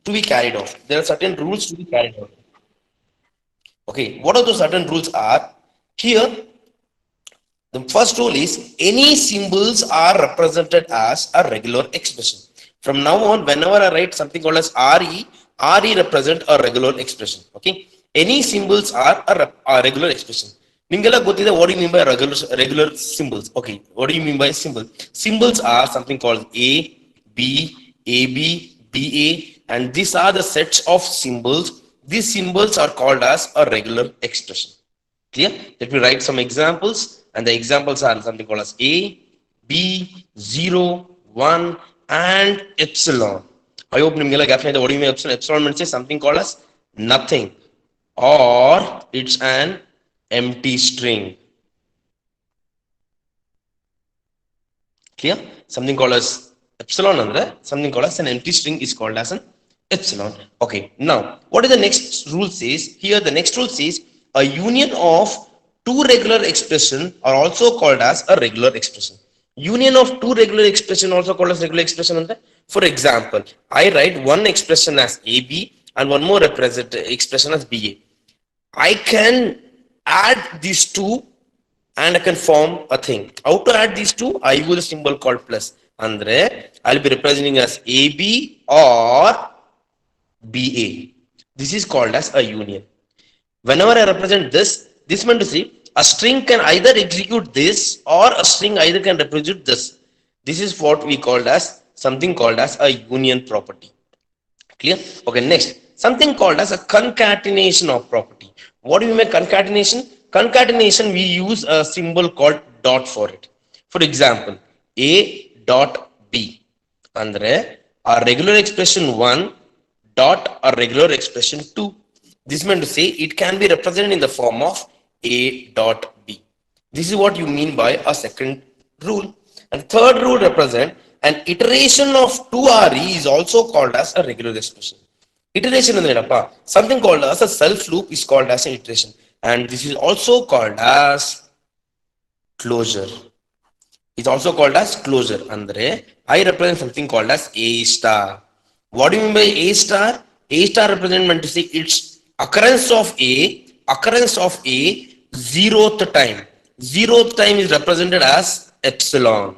to be carried out. There are certain rules to be carried out. Okay, what are those certain rules are? Here, the first rule is any symbols are represented as a regular expression. From now on, whenever I write something called as RE represent a regular expression. Okay, any symbols are a regular expression. Ningala gotida, what do you mean by regular symbols? Okay, what do you mean by symbol? Symbols are something called AB, BA, and these are the sets of symbols. These symbols are called as a regular expression. Clear? Let me write some examples, and the examples are something called as A, B, 0, 1, and epsilon. I hope nimgala definitely what do you mean epsilon? Epsilon means something called as nothing, or it's an empty string. Clear? Something called as epsilon andre, something called as an empty string is called as an epsilon. Okay, now what is the next rule says? Here the next rule says a union of two regular expression are also called as a regular expression. Union of two regular expression also called as regular expression andre. For example, I write one expression as AB and one more expression as BA. I can add these two and I can form a thing. How to add these two? I use a symbol called plus. Andre, I'll be representing as AB or BA. This is called as a union. Whenever I represent this, this meant to say a string can either execute this or a string either can represent this. This is what we called as something called as a union property. Clear? Okay, next. Something called as a concatenation of property. What do you mean concatenation? Concatenation, we use a symbol called dot for it. For example, A dot B. Andre, a regular expression 1 dot a regular expression 2. This meant to say it can be represented in the form of A dot B. This is what you mean by a second rule. And third rule represent an iteration of 2RE is also called as a regular expression. Iteration is something called as a self loop is called as an iteration. And this is also called as closure. It's also called as closure. Andre, I represent something called as A star. What do you mean by A star? A star represent meant to say it's occurrence of A, zeroth time. Zeroth time is represented as epsilon.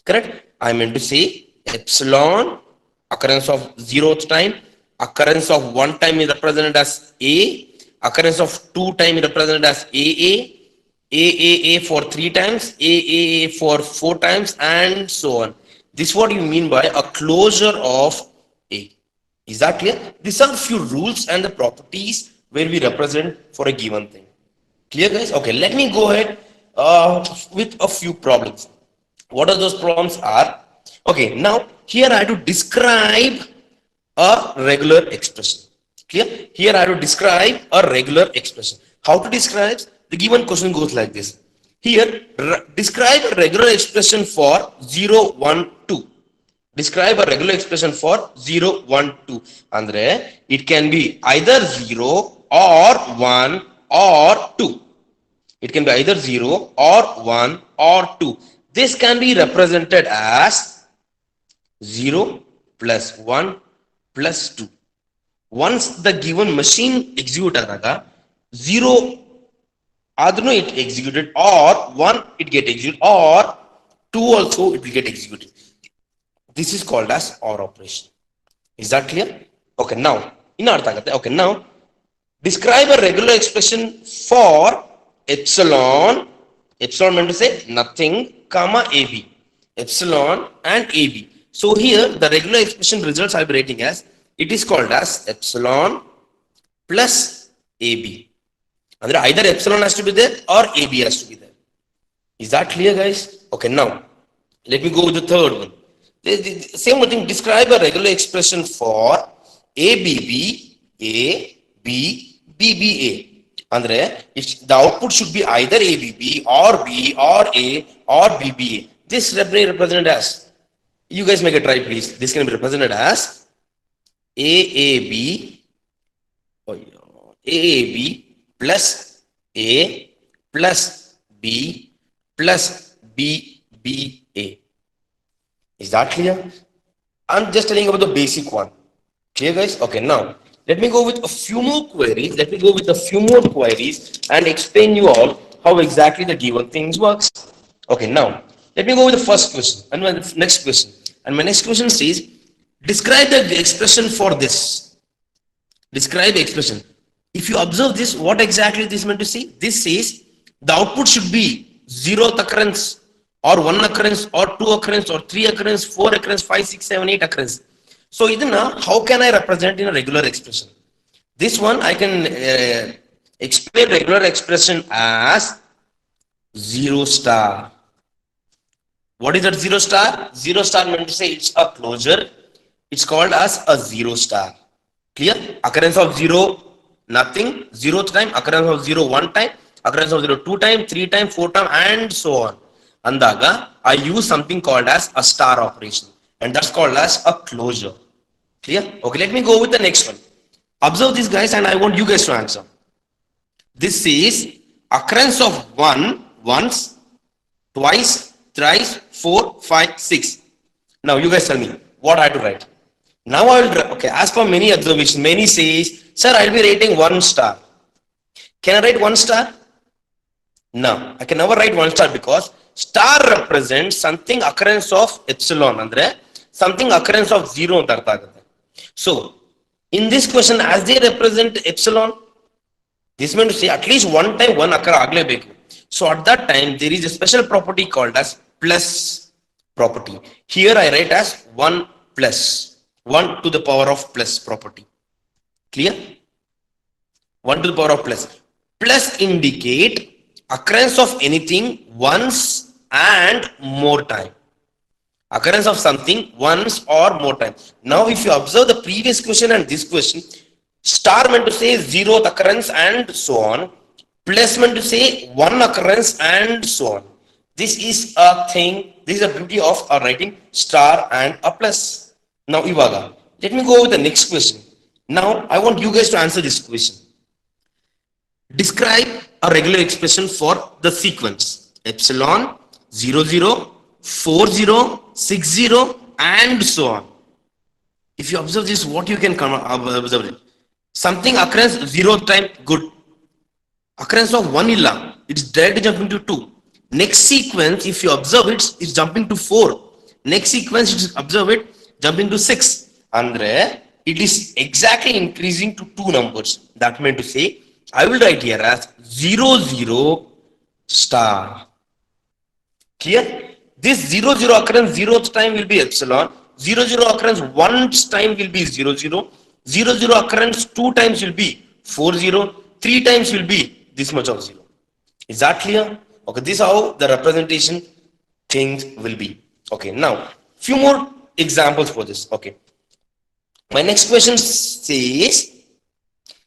Correct? I meant to say epsilon, occurrence of zeroth time, occurrence of one time is represented as A, occurrence of two time is represented as AAA for 3 times, AAA for 4 times, and so on. This is what you mean by a closure of A. Is that clear? These are few rules and the properties where we represent for a given thing. Clear, guys? Okay, let me go ahead with a few problems. What are those problems are? Okay, now here I have to describe a regular expression. Clear? Here I have to describe a regular expression. How to describe? The given question goes like this. Here, describe a regular expression for 0, 1, 2. Describe a regular expression for 0, 1, 2. Andre, it can be either 0 or 1 or 2. It can be either 0 or 1 or 2. This can be represented as 0 plus 1 plus 2. Once the given machine execute 0 adno it executed or 1 it get executed or 2 also it will get executed. This is called as OR operation. Is that clear? Okay, now okay, now describe a regular expression for epsilon. Epsilon meant to say nothing, comma AB. Epsilon and AB. So here the regular expression results I'll be writing as it is called as epsilon plus AB. Either epsilon has to be there or AB has to be there. Is that clear, guys? Okay, now let me go with the third one. Same thing, describe a regular expression for ABB, AB, BBA. Andre, the output should be either ABB or B or A or BBA. This can be represented as, you guys make a try please. This can be represented as AAB, AAB plus A plus B plus BBA. Is that clear? I'm just telling about the basic one. Clear, guys? Okay, now let me go with a few more queries. Let me go with a few more queries and explain you all how exactly the given things works. Okay, now let me go with the first question and my next question. And my next question says, describe the expression for this. Describe the expression. If you observe this, what exactly this meant to say? This says the output should be zeroth occurrence or one occurrence or two occurrence or three occurrence, four occurrence, five, six, seven, eight occurrence. So how can I represent in a regular expression? This one I can explain regular expression as zero star. What is that zero star? Zero star meant to say it's a closure. It's called as a zero star. Clear? Occurrence of zero, nothing. Zeroth time, occurrence of zero one time, occurrence of zero two time, three time, four time, and so on. Andaga, I use something called as a star operation, and that's called as a closure. Clear? Okay, let me go with the next one. Observe this, guys, and I want you guys to answer. This is occurrence of one once, twice, thrice, four, five, six. Now you guys tell me what I have to write. Now I will, okay, as per many observations, many says, sir, I'll be rating one star. Can I write one star? No, I can never write one star because star represents something occurrence of epsilon, andre something occurrence of zero. So, in this question, as they represent epsilon, this means to say at least one time one occur aglebeku. So at that time, there is a special property called as plus property. Here I write as 1 plus 1 to the power of plus property. Clear? 1 to the power of plus. Plus indicate occurrence of anything once and more time. Occurrence of something once or more time. Now, if you observe the previous question and this question, star meant to say zeroth occurrence and so on. Plus meant to say one occurrence and so on. This is a thing. This is a beauty of writing star and a plus. Now, Ivaga, let me go with the next question. Now, I want you guys to answer this question. Describe a regular expression for the sequence epsilon 00, 40, 60, and so on. If you observe this, what you can observe it. Something occurrence 0th time, good. Occurrence of 1 illa, it's directly jumping to 2. Next sequence, if you observe it, it's jumping to 4. Next sequence, you observe it, jumping to 6. Andre, it is exactly increasing to 2 numbers. That meant to say, I will write here as 00 star. Clear? This 00 occurrence 0th time will be epsilon. 00 occurrence 1's time will be 00. 00 occurrence 2 times will be 40. 3 times will be this much of 0. Is that clear? Okay, this is how the representation things will be. Okay, now few more examples for this. Okay, my next question says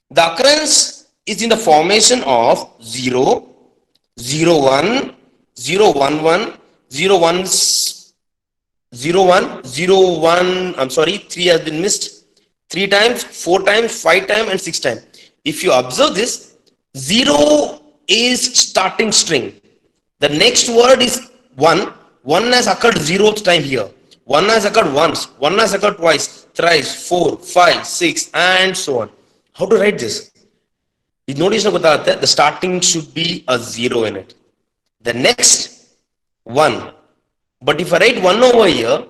the occurrence is in the formation of 0, 0, 1, 0, 1, 1, 0, 1, 0, 1, 0, 1, I'm sorry, 3 has been missed. 3 times, 4 times, 5 times, and 6 times. If you observe this, 0 is starting string. The next word is 1. 1 has occurred 0th time here. 1 has occurred once. 1 has occurred twice, thrice, 4, 5, 6, and so on. How to write this? Notice the starting should be a 0 in it. The next 1. But if I write 1 over here,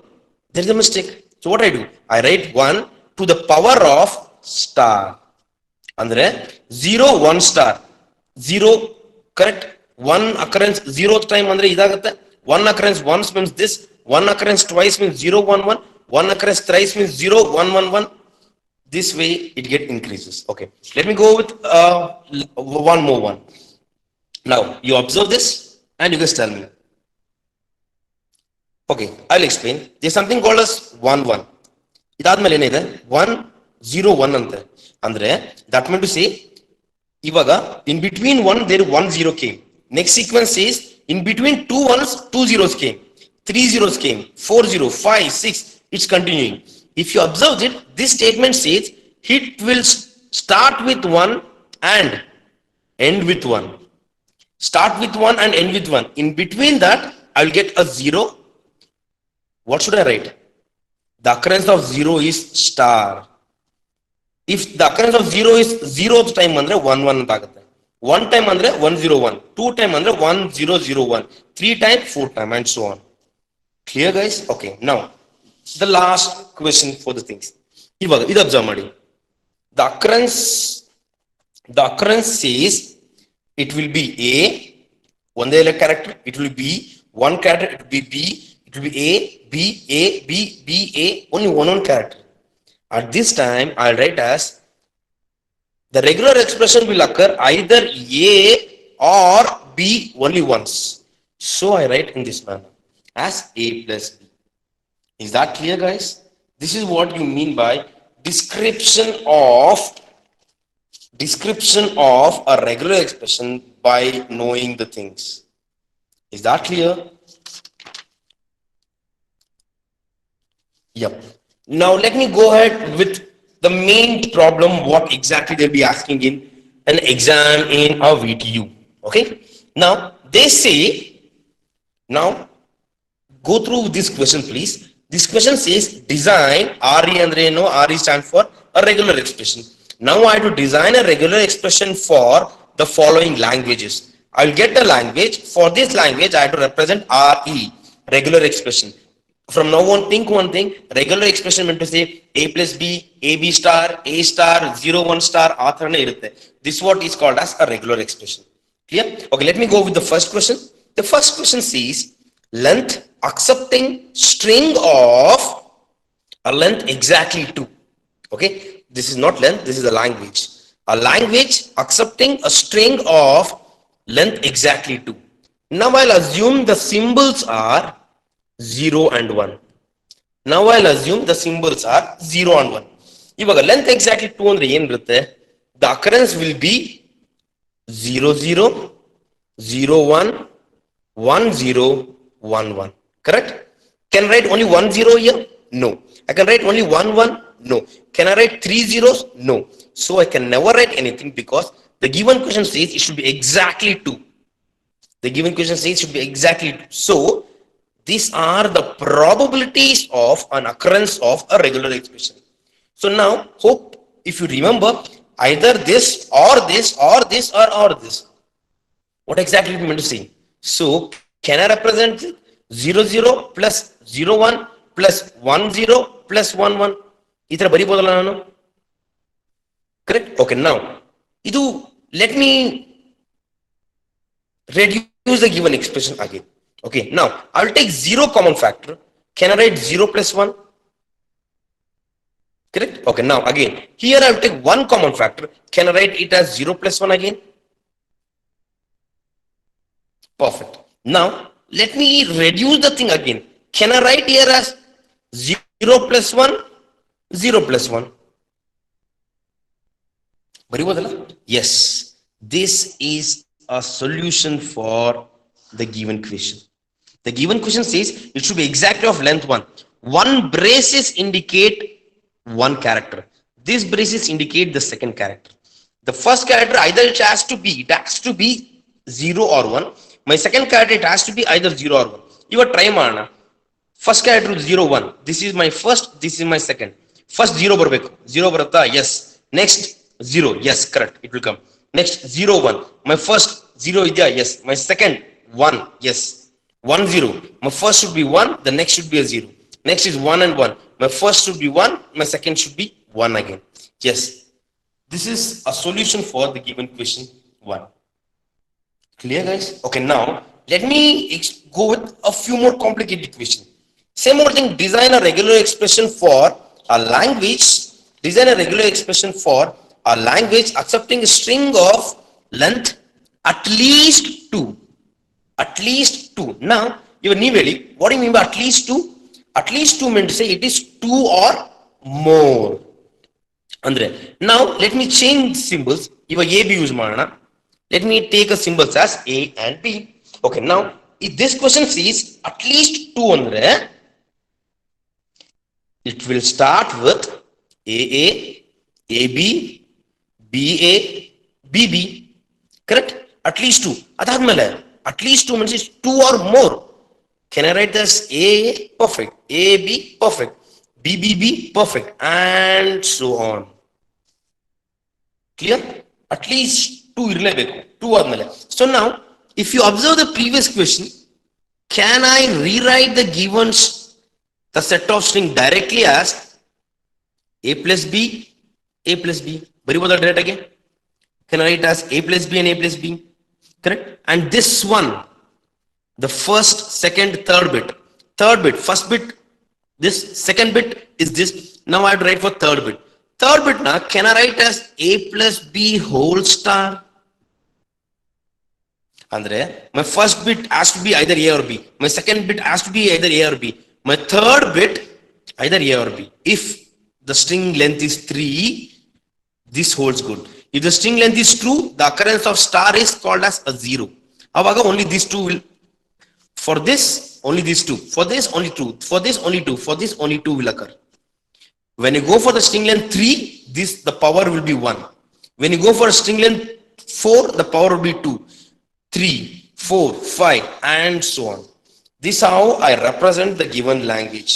there is a mistake. So what I do? I write 1 to the power of star. Andre 0, 1 star. 0, correct? 1 occurrence 0th time andre idagate. 1 occurrence once means this. 1 occurrence twice means 0, 1, 1. 1 occurrence thrice means 0, 1, 1, 1. This way it get increases. Okay. Let me go with one more one. Now you observe this and you guys tell me. Okay, I'll explain. There's something called as 1, 1. ಇದಾದ್ಮೇಲೆ ಏನಿದೆ 1 0 1 ಅಂತ ಅಂದ್ರೆ that meant to say ಇವಾಗ in between 1 there 1 0 came. Next sequence says in between 2 1s 2 zeros came, 3 zeros came, 4 0 5 6. It's continuing. If you observe it, this statement says it will start with 1 and end with 1. Start with 1 and end with 1. In between that I will get a 0. What should I write? The occurrence of 0 is star. If the occurrence of 0 is 0th time andre 1 1 ಅಂತ ಆಗುತ್ತೆ. 1 time andre 101, 2 time andre 1001, 3 time 4 time and so on. Clear guys? Okay, now the last question for the things. ಇವಾಗ ಇದು observe ಮಾಡಿ. The occurrence says it will be A, one character, it will be one character, it will be B, it will be A, B, A, only one character. At this time, I'll write as the regular expression will occur either A or B only once. So I write in this manner as A plus B. Is that clear, guys? This is what you mean by description of a regular expression by knowing the things. Is that clear? Yep. Now let me go ahead with the main problem, what exactly they'll be asking in an exam in a VTU. Okay. Now they say, now go through this question please. This question says design RE and no RE stands for a regular expression. Now I have to design a regular expression for the following languages. I'll get the language. For this language, I have to represent RE, regular expression. From now on, think one thing, regular expression meant to say A plus B, AB star, A star, 0, 1 star, this is what is called as a regular expression. Clear? Okay, let me go with the first question. The first question says length accepting string of a length exactly 2. Okay, this is not length, this is a language. A language accepting a string of length exactly 2. Now I'll assume the symbols are 0 and 1. Now I'll assume the symbols are 0 and 1. Ivaga length exactly 2 andre ಏನು ಇರುತ್ತೆ? The occurrence will be 0 0 0 1 1 0 1 1. Correct? Can I write only 1 0 here? No. I can write only 1 1? No. Can I write 3 zeros? No. So I can never write anything because the given question says it should be exactly 2. The given question says it should be exactly 2. So these are the probabilities of an occurrence of a regular expression. So now, hope if you remember either this or this or this or this. What exactly we meant to say? So can I represent 0 0 plus 0 1 plus 1 0 plus 1 1? Itra bari bodala nanu. Correct? Okay, now let me reduce the given expression again. Okay, now I will take 0 common factor. Can I write 0 plus 1? Correct? Okay, now again, here I will take 1 common factor. Can I write it as 0 plus 1 again? Perfect. Now, let me reduce the thing again. Can I write here as 0 plus 1? 0 plus 1. Yes, this is a solution for the given question. The given question says it should be exactly of length 1. 1 braces indicate one character. These braces indicate the second character. The first character either it has to be 0 or 1. My second character it has to be either 0 or 1. You are try mana. First character 0 1. This is my first, this is my second. First 0 barbeku. 0 barata, yes. Next 0, yes, correct. It will come. Next 0 1. My first 0 idya, yes. My second 1, yes. 1 0. My first should be 1, the next should be a 0. Next is 1 and 1. My first should be 1, my second should be 1 again. Yes. This is a solution for the given question 1. Clear, guys? Okay, now let me go with a few more complicated questions. Same more thing, design a regular expression for a language. Design a regular expression for a language accepting a string of length at least 2. At least 2. Now, you need really, what do you mean by at least 2? At least 2 meant to say it is 2 or more. Andre, now let me change symbols. Iva A B use mana. Let me take a symbols as A and B. Okay, now if this question says at least 2 andre, it will start with AA, AB, BA, BB. Correct? At least 2. Adadmele, at least 2 means 2 or more. Can I write this? A perfect, AB perfect, BBB perfect, and so on. Clear? At least 2 ಇರಲೇಬೇಕು. 2 ಆದ್ಮೇಲೆ. So now, if you observe the previous question, can I rewrite the given the set of string directly as a plus b, a plus b? ಬರಿಬೋದಾ direct ಆಗಿ? Can I write as a plus b and a plus b? Correct? And this one, the first, second, third bit, first bit, this second bit is this. Now I have to write for third bit. Third bit now, can I write as a plus b whole star? Andre, my first bit has to be either a or b. My second bit has to be either a or b. My third bit, either a or b. If the string length is 3, this holds good. If the string length is true, the occurrence of star is called as a 0. Avaga only these two will. For this, only these two. For this, only two. For this, only two. For this, only two will occur. When you go for the string length 3, the power will be 1. When you go for a string length 4, the power will be 2, 3, 4, 5, and so on. This is how I represent the given language.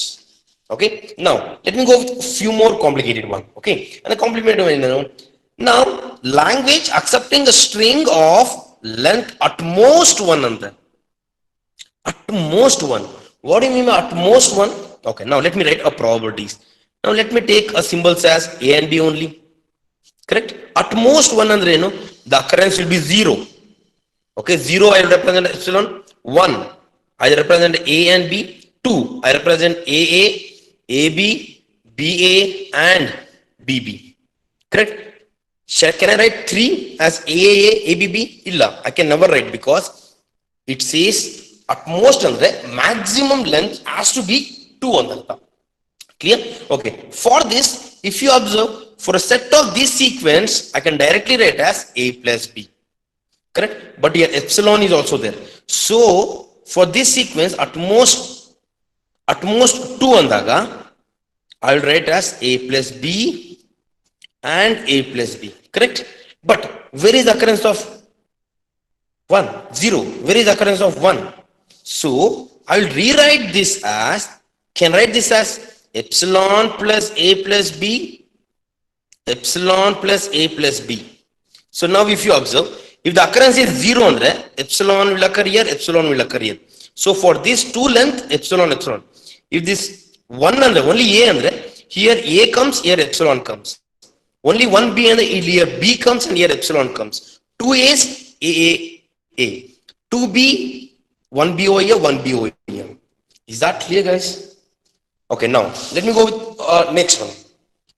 Okay. Now, let me go with a few more complicated one. Okay. And the complicated one. Now, language accepting a string of length at most 1 under. At most 1. What do you mean by at most 1? Okay. Now, let me write a probabilities. Now, let me take a symbols as a and b only. Correct? At most 1 under, the occurrence will be 0. Okay. 0, I will represent epsilon. 1, I represent a and b. 2, I represent AA, AB, BA, and BB. Correct? Can I write 3 as AAA, ABB? Illa, I can never write because it says at most andre maximum length has to be 2 andanta. Clear? Okay. For this, if you observe, for a set of this sequence, I can directly write as A plus B. Correct? But here epsilon is also there. So, for this sequence, at most 2 andaga, I will write as A plus B and A plus B. Correct? But where is the occurrence of 1? 0. Where is the occurrence of 1? So, I will rewrite this as, can write this as epsilon plus A plus B, epsilon plus A plus B. So, now if you observe, if the occurrence is 0, andre, epsilon will occur here, epsilon will occur here. So, for this 2 length, epsilon. If this 1 andre, only A andre, here A comes, here epsilon comes. Only 1B and here B comes and here epsilon comes. 2 A's, A. 2B, 1B over here, 1B over here. Is that clear, guys? Okay, now let me go with next one.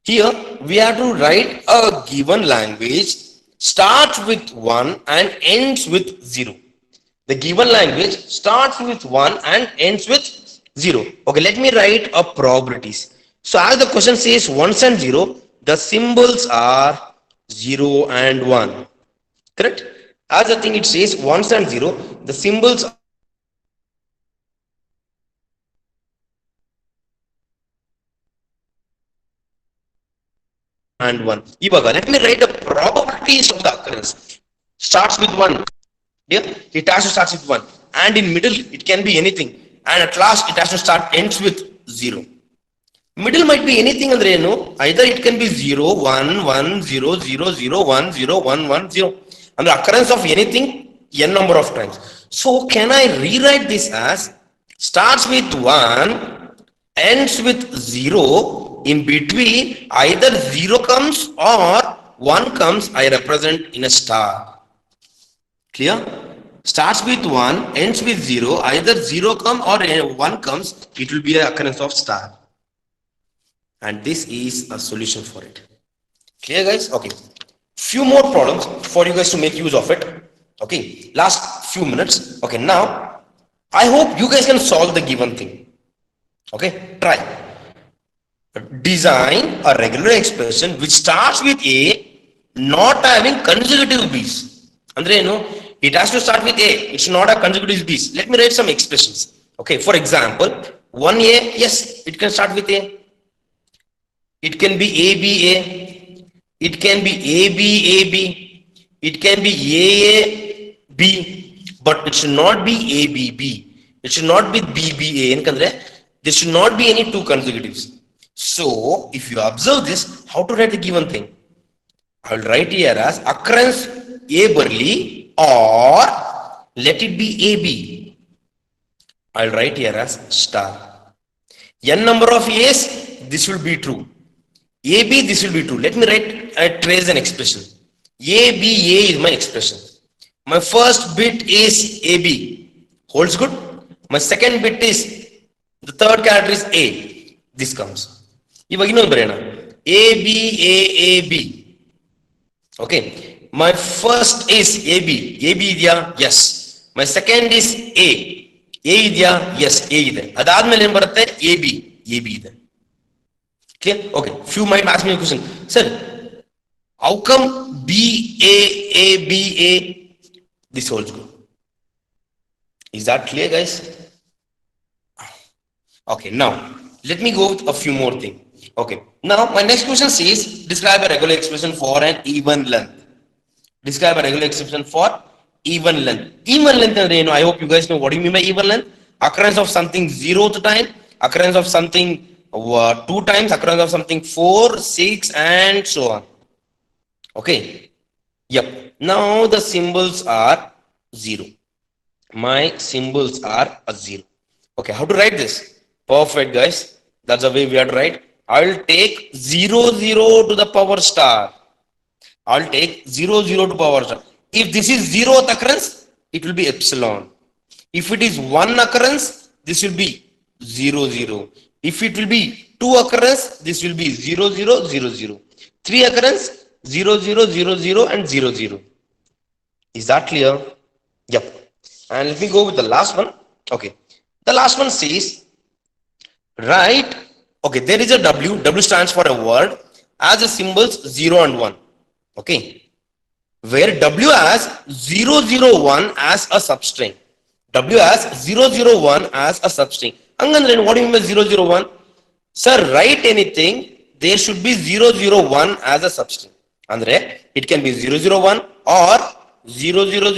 Here we have to write a given language, starts with 1 and ends with 0. The given language starts with 1 and ends with 0. Okay, let me write a probabilities. So as the question says 1s and 0, the symbols are 0 and 1. Correct? As the thing it says 1s and 0, the symbols and 1. Ivaga, let me write the probabilities of the occurrence. Starts with 1. Yeah, it has to start with 1. And in middle, it can be anything. And at last, it has to start ends with 0. Middle might be anything, andre, either it can be 0, 1, 1, 0, 0, 0, 1, 0, 1, 1, 0. And the occurrence of anything, n number of times. So, can I rewrite this as starts with 1, ends with 0, in between either 0 comes or 1 comes, I represent in a star. Clear? Starts with 1, ends with 0, either 0 comes or 1 comes, it will be an occurrence of star. And this is a solution for it. Clear, guys? Okay. Few more problems for you guys to make use of it. Okay. Last few minutes. Okay. Now, I hope you guys can solve the given thing. Okay. Try. Design a regular expression which starts with A, not having consecutive B's. Andre, it has to start with A. It's not a consecutive B's. Let me write some expressions. Okay. For example, 1A, yes, it can start with A. It can be ABA. It can be ABAB. It can be AAB. But it should not be ABB. It should not be BBA. There should not be any 2 consecutives. So, if you observe this, how to write the given thing? I will write here as occurrence A Burley or let it be AB. I'll write here as star. N number of A's, this will be true. AB, this will be true. Let me trace an expression. ABA is my expression. My first bit is AB. Holds good. My second bit is, the third character is A. This comes. ABAAB. Okay. My first is AB. AB idya? Yes. My second is A. A idya? Yes. A ide. Adadmele em barutte? AB. AB ide. Clear? Okay. Few might ask me a question. Sir, how come BAABA? This holds good. Is that clear, guys? Okay. Now, let me go with a few more things. Okay. Now, my next question says, describe a regular expression for an even length. Describe a regular expression for even length. Even length, I hope you guys know what do you mean by even length. Occurrence of something 0th time, occurrence of something 2 times, occurrence of something 4, 6, and so on. Okay. Yep. Now the symbols are 0. My symbols are a 0. Okay. How to write this? Perfect, guys. That's the way we are to write. I'll take 0, 0 to the power star. I'll take 0, 0 to power star. If this is 0th occurrence, it will be epsilon. If it is 1 occurrence, this will be 0, 0. If it will be 2 occurrence, this will be 0, 0, 0, 0. 3 occurrence, 0, 0, 0, 0, and 0, 0. Is that clear? Yep. And let me go with the last one. Okay. The last one says, right. Okay, there is a W. W stands for a word as the symbols 0 and 1. Okay. Where W has 001 as a substring. W has 001 as a substring. Angandren, what do you mean by 001? Sir, write anything, there should be 001 as a substring. Andre, it can be 001 or 0000,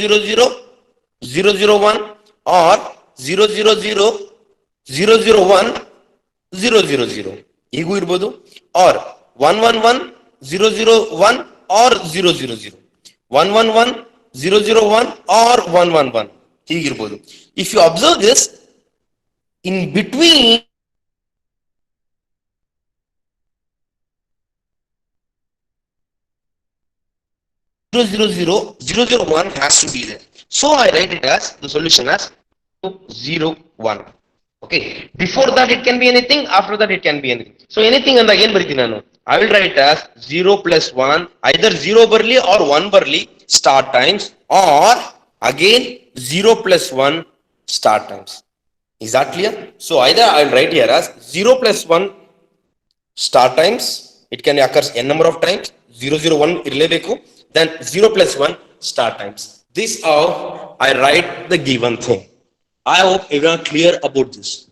001 or 000, 001, 000. Ego irbodu or 111, 001 or 000. 111, 001 or 111. If you observe this, in between 000, 001 has to be there. So I write it as the solution as 001. Okay. Before that it can be anything, after that it can be anything. So anything and again I will write as 0 plus 1, either 0 Burley or 1 Burley start times, or again 0 plus 1 start times. Is that clear? So either I will write here as 0 plus 1 start times, it can occur n number of times, 001 irlebeku, then 0 plus 1 start times. This how I write the given thing. I hope everyone clear about this.